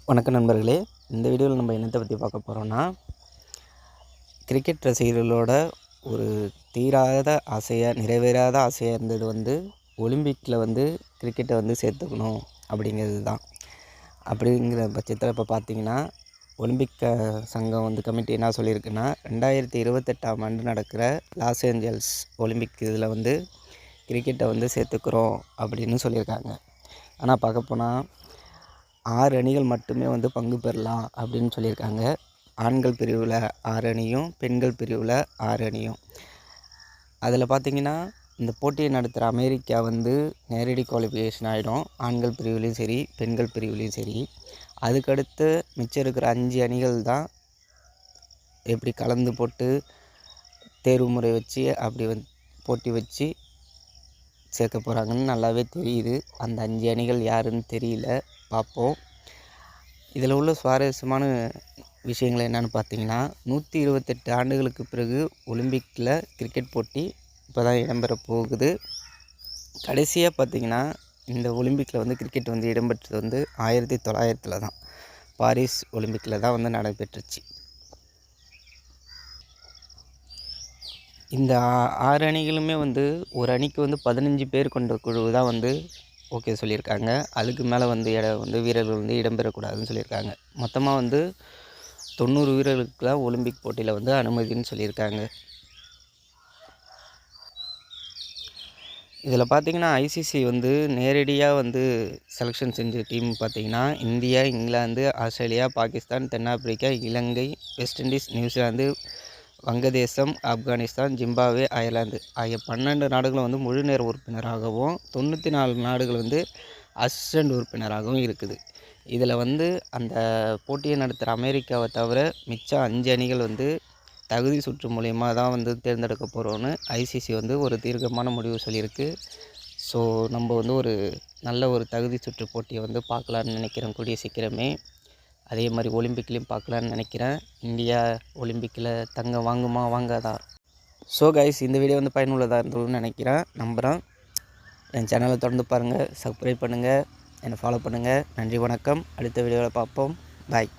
வணக்கம் நண்பர்களே. இந்த வீடியோவில் நம்ம என்னத்தை பற்றி பார்க்க போகிறோன்னா, கிரிக்கெட் ரசிகர்களோட ஒரு தீராத ஆசையாக நிறைவேறாத ஆசையாக இருந்தது ஒலிம்பிக்கில் கிரிக்கெட்டை சேர்த்துக்கணும் அப்படிங்கிறது தான். அப்படிங்கிற பட்சத்தில் இப்போ பார்த்திங்கன்னா, ஒலிம்பிக் சங்கம் கமிட்டி என்ன சொல்லியிருக்குன்னா, 2028ஆம் ஆண்டு நடக்கிற லாஸ் ஏஞ்சல்ஸ் ஒலிம்பிக் இதில் கிரிக்கெட்டை சேர்த்துக்கிறோம் அப்படின்னு சொல்லியிருக்காங்க. ஆனால் பார்க்க போனால் 6 அணிகள் மட்டுமே பங்கு பெறலாம் அப்படின்னு சொல்லியிருக்காங்க. ஆண்கள் பிரிவில் 6 அணியும், பெண்கள் பிரிவில் 6 அணியும். அதில் பார்த்திங்கன்னா, இந்த போட்டியை நடத்துகிற அமெரிக்கா நேரடி குவாலிஃபிகேஷன் ஆகிடும். ஆண்கள் பிரிவுலேயும் சரி, பெண்கள் பிரிவுலேயும் சரி. அதுக்கடுத்து மிச்சம் இருக்கிற 5 அணிகள் தான் எப்படி கலந்து போட்டு தேர்வு முறை வச்சு அப்படி போட்டி வச்சு சேர்க்க போகிறாங்கன்னு நல்லாவே தெரியுது. அந்த 5 அணிகள் யாருன்னு தெரியல, பார்ப்போம். இதில் உள்ள சுவாரஸ்யமான விஷயங்கள் என்னென்னு பார்த்தீங்கன்னா, 128 ஆண்டுகளுக்கு பிறகு ஒலிம்பிக்கில் கிரிக்கெட் போட்டி இப்போ தான் இடம்பெற போகுது. கடைசியாக பார்த்திங்கன்னா, இந்த ஒலிம்பிக்கில் கிரிக்கெட் இடம்பெற்றது 1900 தான். பாரிஸ் ஒலிம்பிக்கில் தான் நடைபெற்றுச்சு. இந்த 6 அணிகளுமே ஒரு அணிக்கு 15 பேர் கொண்ட குழு தான் ஓகே சொல்லியிருக்காங்க. அதுக்கு மேலே வீரர்கள் இடம்பெறக்கூடாதுன்னு சொல்லியிருக்காங்க. மொத்தமாக 90 வீரர்களுக்கு தான் ஒலிம்பிக் போட்டியில் அனுமதின்னு சொல்லியிருக்காங்க. இதில் பார்த்திங்கன்னா, ஐசிசி நேரடியாக செலெக்ஷன் செஞ்ச டீம் பார்த்திங்கன்னா, இந்தியா, இங்கிலாந்து, ஆஸ்திரேலியா, பாகிஸ்தான், தென்னாப்பிரிக்கா, இலங்கை, வெஸ்ட் இண்டீஸ், நியூசிலாந்து, வங்கதேசம், ஆப்கானிஸ்தான், ஜிம்பாப்வே, அயர்லாந்து ஆகிய 12 நாடுகளும் முழு நேர உறுப்பினராகவும் 94 நாடுகள் அசிஸ்டண்ட் உறுப்பினராகவும் இருக்குது. இதில் அந்த போட்டியை நடத்துகிற அமெரிக்காவை தவிர மிச்சம் 5 அணிகள் தகுதி சுற்று மூலயமா தான் தேர்ந்தெடுக்க போகிறோன்னு ஐசிசி ஒரு தீர்க்கமான முடிவு சொல்லியிருக்கு. ஸோ நம்ம ஒரு நல்ல ஒரு தகுதி சுற்று போட்டியை பார்க்கலான்னு நினைக்கிறேன் கூடிய சீக்கிரமே. அதே மாதிரி ஒலிம்பிக்லேயும் பார்க்கலான்னு நினைக்கிறேன். இந்தியா ஒலிம்பிக்கில் தங்கம் வாங்குமா வாங்காதா? ஸோ கைஸ், இந்த வீடியோ பயனுள்ளதாக இருந்ததுன்னு நினைக்கிறேன், நம்புகிறேன். என் சேனலை தொடர்ந்து பாருங்கள், சப்ஸ்கிரைப் பண்ணுங்கள், என்னை ஃபாலோ பண்ணுங்கள். நன்றி, வணக்கம். அடுத்த வீடியோவில் பார்ப்போம். பாய்.